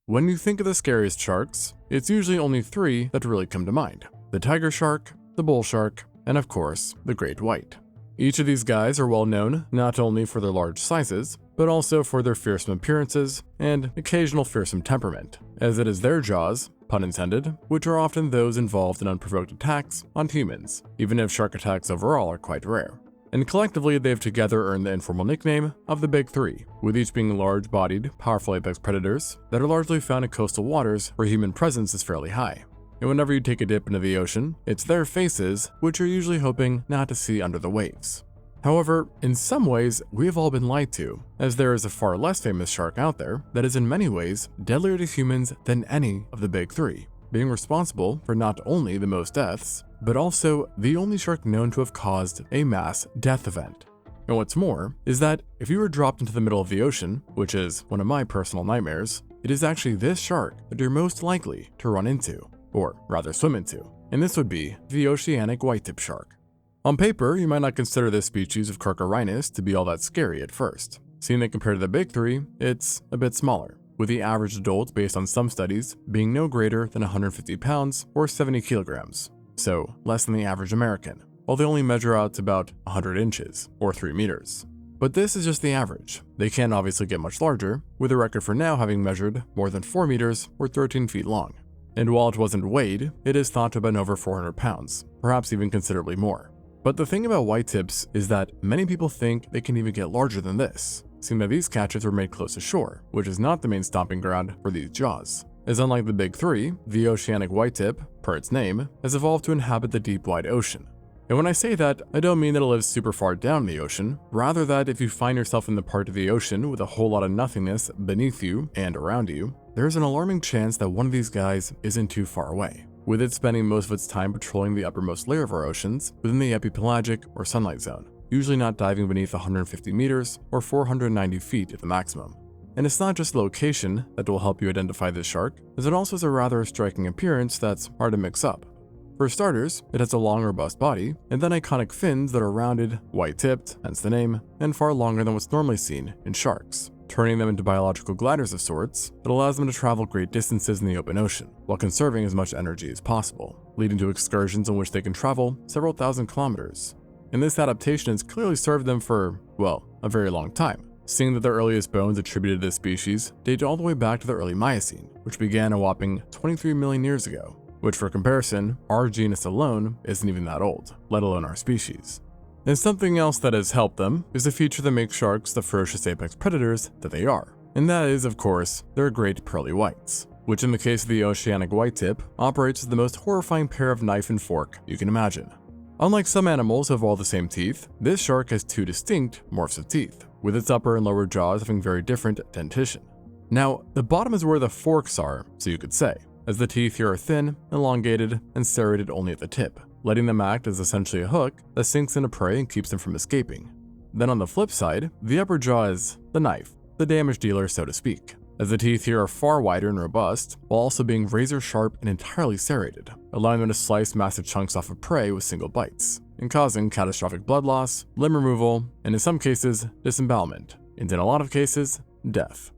When you think of the scariest sharks, it's usually only three that really come to mind: the tiger shark, the bull shark, and of course, the great white. Each of these guys are well known not only for their large sizes, but also for their fearsome appearances and occasional fearsome temperament, as it is their jaws, pun intended, which are often those involved in unprovoked attacks on humans, even if shark attacks overall are quite rare. And collectively, they've together earned the informal nickname of the Big Three, with each being large-bodied, powerful apex predators that are largely found in coastal waters where human presence is fairly high. And whenever you take a dip into the ocean, it's their faces which you're usually hoping not to see under the waves. However, in some ways, we have all been lied to, as there is a far less famous shark out there that is in many ways deadlier to humans than any of the Big Three, being responsible for not only the most deaths, but also the only shark known to have caused a mass death event. And what's more is that if you were dropped into the middle of the ocean, which is one of my personal nightmares, it is actually this shark that you're most likely to run into, or rather swim into, and this would be the oceanic white-tip shark. On paper, you might not consider this species of Carcharodontis to be all that scary at first. Seeing that compared to the Big Three, it's a bit smaller, with the average adult, based on some studies, being no greater than 150 pounds or 70 kilograms, so less than the average American, while they only measure out to about 100 inches, or 3 meters. But this is just the average. They can obviously get much larger, with a record for now having measured more than 4 meters or 13 feet long. And while it wasn't weighed, it is thought to have been over 400 pounds, perhaps even considerably more. But the thing about white tips is that many people think they can even get larger than this, seeing that these catches were made close to shore, which is not the main stomping ground for these jaws. As unlike the Big Three, the oceanic whitetip, per its name, has evolved to inhabit the deep wide ocean. And when I say that, I don't mean that it lives super far down in the ocean, rather that if you find yourself in the part of the ocean with a whole lot of nothingness beneath you and around you, there's an alarming chance that one of these guys isn't too far away, with it spending most of its time patrolling the uppermost layer of our oceans within the epipelagic or sunlight zone, usually not diving beneath 150 meters or 490 feet at the maximum. And it's not just the location that will help you identify this shark, as it also has a rather striking appearance that's hard to mix up. For starters, it has a long, robust body, and then iconic fins that are rounded, white-tipped, hence the name, and far longer than what's normally seen in sharks, turning them into biological gliders of sorts that allows them to travel great distances in the open ocean, while conserving as much energy as possible, leading to excursions in which they can travel several thousand kilometers. And this adaptation has clearly served them for, well, a very long time, seeing that the earliest bones attributed to this species date all the way back to the early Miocene, which began a whopping 23 million years ago, which for comparison, our genus alone isn't even that old, let alone our species. And something else that has helped them is a feature that makes sharks the ferocious apex predators that they are, and that is, of course, their great pearly whites, which in the case of the oceanic whitetip, operates as the most horrifying pair of knife and fork you can imagine. Unlike some animals who have all the same teeth, this shark has two distinct morphs of teeth, with its upper and lower jaws having very different dentition. Now, the bottom is where the forks are, so you could say, as the teeth here are thin, elongated, and serrated only at the tip, letting them act as essentially a hook that sinks into prey and keeps them from escaping. Then on the flip side, the upper jaw is the knife, the damage dealer so to speak, as the teeth here are far wider and robust, while also being razor sharp and entirely serrated, allowing them to slice massive chunks off of prey with single bites, and causing catastrophic blood loss, limb removal, and in some cases, disembowelment, and in a lot of cases, death.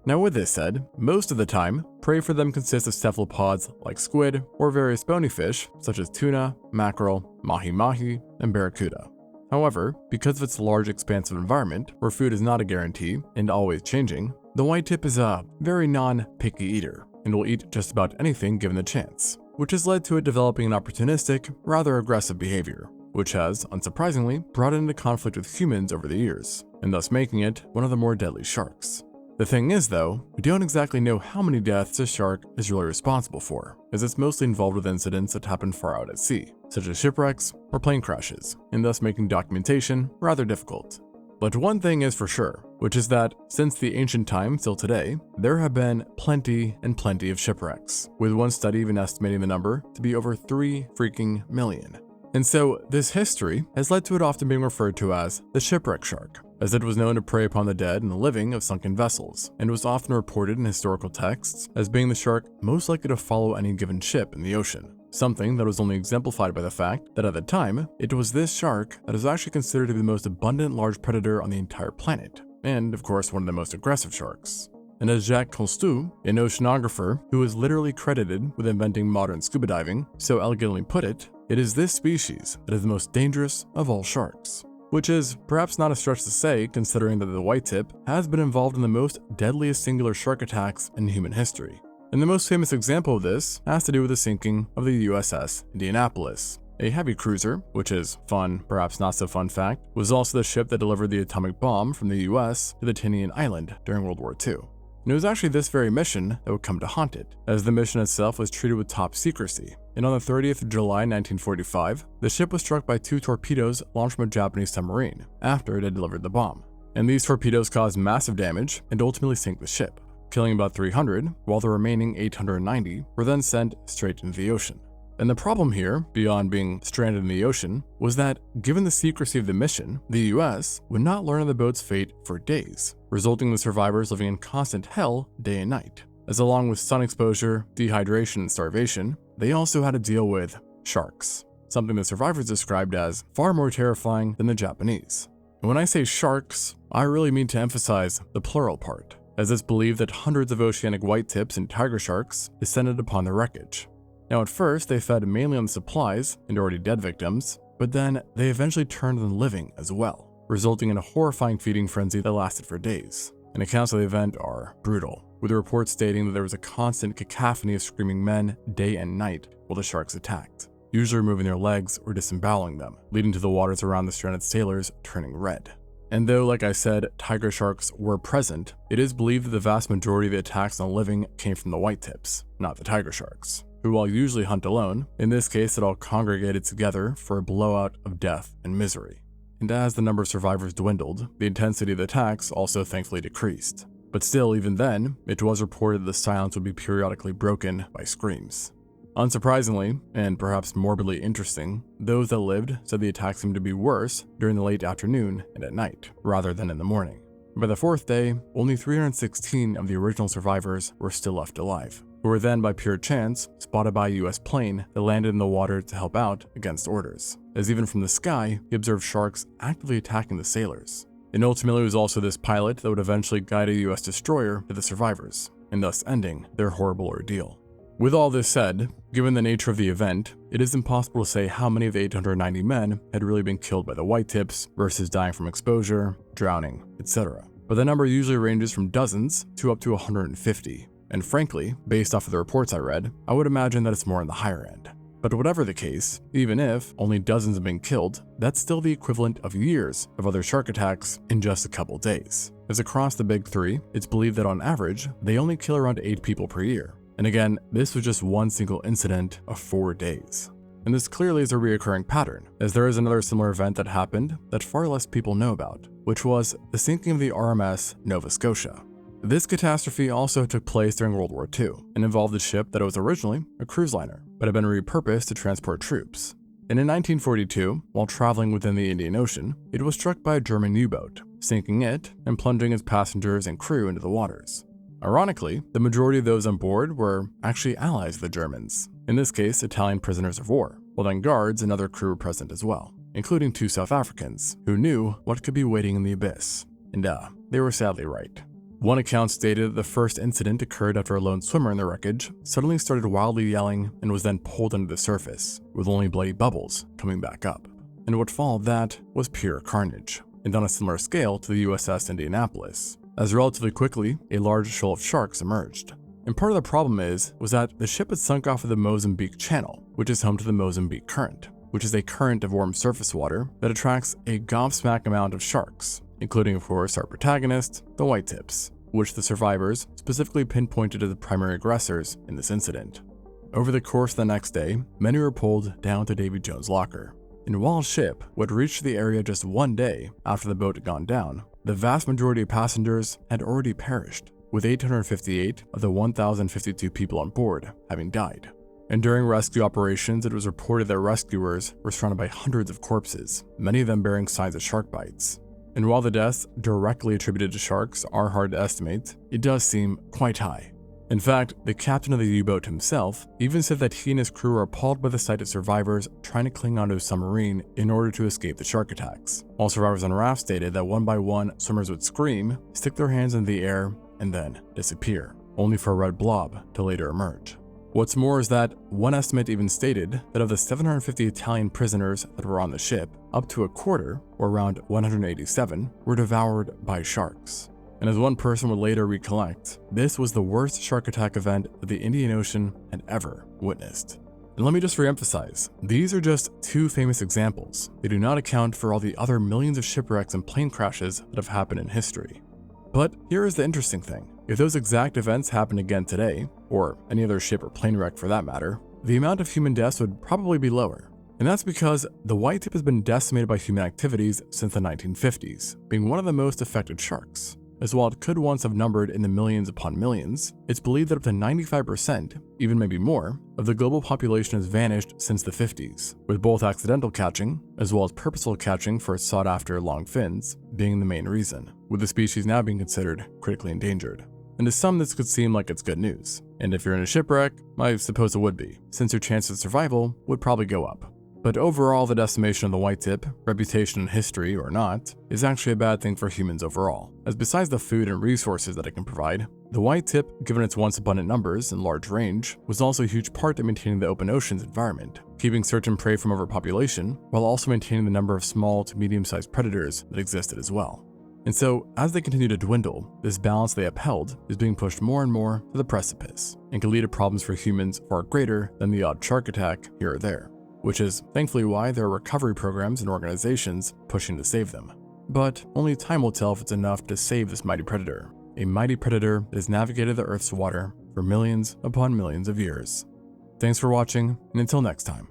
Now with this said, most of the time, prey for them consists of cephalopods like squid or various bony fish such as tuna, mackerel, mahi-mahi, and barracuda. However, because of its large expansive environment where food is not a guarantee and always changing, the whitetip is a very non-picky eater and will eat just about anything given the chance, which has led to it developing an opportunistic, rather aggressive behavior, which has, unsurprisingly, brought it into conflict with humans over the years, and thus making it one of the more deadly sharks. The thing is though, we don't exactly know how many deaths a shark is really responsible for, as it's mostly involved with incidents that happen far out at sea, such as shipwrecks or plane crashes, and thus making documentation rather difficult. But one thing is for sure, which is that since the ancient times till today, there have been plenty and plenty of shipwrecks, with one study even estimating the number to be over 3 freaking million. And so this history has led to it often being referred to as the shipwreck shark, as it was known to prey upon the dead and the living of sunken vessels, and was often reported in historical texts as being the shark most likely to follow any given ship in the ocean, something that was only exemplified by the fact that at the time, it was this shark that is actually considered to be the most abundant large predator on the entire planet, and of course one of the most aggressive sharks. And as Jacques Cousteau, an oceanographer who is literally credited with inventing modern scuba diving, so elegantly put it, it is this species that is the most dangerous of all sharks. Which is perhaps not a stretch to say, considering that the white tip has been involved in the most deadliest singular shark attacks in human history. And the most famous example of this has to do with the sinking of the USS Indianapolis. A heavy cruiser, which is fun, perhaps not so fun fact, was also the ship that delivered the atomic bomb from the US to the Tinian Island during World War II. And it was actually this very mission that would come to haunt it, as the mission itself was treated with top secrecy. And on the 30th of July 1945, the ship was struck by 2 torpedoes launched from a Japanese submarine after it had delivered the bomb. And these torpedoes caused massive damage and ultimately sank the ship, killing about 300, while the remaining 890 were then sent straight into the ocean. And the problem here, beyond being stranded in the ocean, was that given the secrecy of the mission, the US would not learn of the boat's fate for days, resulting in the survivors living in constant hell day and night. As along with sun exposure, dehydration, and starvation, they also had to deal with sharks, something the survivors described as far more terrifying than the Japanese. And when I say sharks, I really mean to emphasize the plural part, as it's believed that hundreds of oceanic white tips and tiger sharks descended upon the wreckage. Now at first, they fed mainly on the supplies and already dead victims, but then they eventually turned on living as well, resulting in a horrifying feeding frenzy that lasted for days. And accounts of the event are brutal, with reports stating that there was a constant cacophony of screaming men day and night while the sharks attacked, usually removing their legs or disemboweling them, leading to the waters around the stranded sailors turning red. And though, like I said, tiger sharks were present, it is believed that the vast majority of the attacks on living came from the white tips, not the tiger sharks, who while usually hunt alone, in this case it all congregated together for a blowout of death and misery. And as the number of survivors dwindled, the intensity of the attacks also thankfully decreased. But still, even then, it was reported that the silence would be periodically broken by screams. Unsurprisingly, and perhaps morbidly interesting, those that lived said the attacks seemed to be worse during the late afternoon and at night, rather than in the morning. By the 4th day, only 316 of the original survivors were still left alive, who were then by pure chance spotted by a US plane that landed in the water to help out against orders, as even from the sky, he observed sharks actively attacking the sailors. And ultimately it was also this pilot that would eventually guide a US destroyer to the survivors, and thus ending their horrible ordeal. With all this said, given the nature of the event, it is impossible to say how many of the 890 men had really been killed by the white tips versus dying from exposure, drowning, etc. But the number usually ranges from dozens to up to 150. And frankly, based off of the reports I read, I would imagine that it's more on the higher end. But whatever the case, even if only dozens have been killed, that's still the equivalent of years of other shark attacks in just a couple days. As across the big 3, it's believed that on average, they only kill around 8 people per year. And again, this was just one single incident of 4 days. And this clearly is a reoccurring pattern, as there is another similar event that happened that far less people know about, which was the sinking of the RMS Nova Scotia. This catastrophe also took place during World War II and involved a ship that was originally a cruise liner, but had been repurposed to transport troops. And in 1942, while traveling within the Indian Ocean, it was struck by a German U-boat, sinking it and plunging its passengers and crew into the waters. Ironically, the majority of those on board were actually allies of the Germans, in this case Italian prisoners of war, while then guards and other crew were present as well, including 2 South Africans who knew what could be waiting in the abyss. And they were sadly right. One account stated that the first incident occurred after a lone swimmer in the wreckage suddenly started wildly yelling and was then pulled under the surface, with only bloody bubbles coming back up. And what followed that was pure carnage, and on a similar scale to the USS Indianapolis, as relatively quickly a large shoal of sharks emerged. And part of the problem was that the ship had sunk off of the Mozambique Channel, which is home to the Mozambique Current, which is a current of warm surface water that attracts a gobsmack amount of sharks, including of course our protagonist, the white tips, which the survivors specifically pinpointed as the primary aggressors in this incident. Over the course of the next day, many were pulled down to Davy Jones' locker. And while the ship would reach the area just 1 day after the boat had gone down, the vast majority of passengers had already perished, with 858 of the 1,052 people on board having died. And during rescue operations, it was reported that rescuers were surrounded by hundreds of corpses, many of them bearing signs of shark bites. And while the deaths directly attributed to sharks are hard to estimate, it does seem quite high. In fact, the captain of the U-boat himself even said that he and his crew were appalled by the sight of survivors trying to cling onto a submarine in order to escape the shark attacks, while survivors on rafts stated that one by one, swimmers would scream, stick their hands in the air, and then disappear, only for a red blob to later emerge. What's more is that one estimate even stated that of the 750 Italian prisoners that were on the ship, up to a quarter, or around 187, were devoured by sharks. And as one person would later recollect, this was the worst shark attack event that the Indian Ocean had ever witnessed. And let me just reemphasize, these are just two famous examples. They do not account for all the other millions of shipwrecks and plane crashes that have happened in history. But here is the interesting thing. If those exact events happen again today, or any other ship or plane wreck for that matter, the amount of human deaths would probably be lower. And that's because the white tip has been decimated by human activities since the 1950s, being one of the most affected sharks. As while it could once have numbered in the millions upon millions, it's believed that up to 95%, even maybe more, of the global population has vanished since the 50s, with both accidental catching, as well as purposeful catching for its sought-after long fins, being the main reason, with the species now being considered critically endangered. And to some this could seem like it's good news, and if you're in a shipwreck, I suppose it would be, since your chance of survival would probably go up. But overall, the decimation of the white tip, reputation and history or not, is actually a bad thing for humans overall, as besides the food and resources that it can provide, the white tip, given its once abundant numbers and large range, was also a huge part in maintaining the open ocean's environment, keeping certain prey from overpopulation, while also maintaining the number of small to medium-sized predators that existed as well. And so, as they continue to dwindle, this balance they upheld is being pushed more and more to the precipice, and can lead to problems for humans far greater than the odd shark attack here or there, which is thankfully why there are recovery programs and organizations pushing to save them. But only time will tell if it's enough to save this mighty predator, a mighty predator that has navigated the Earth's water for millions upon millions of years. Thanks for watching, and until next time.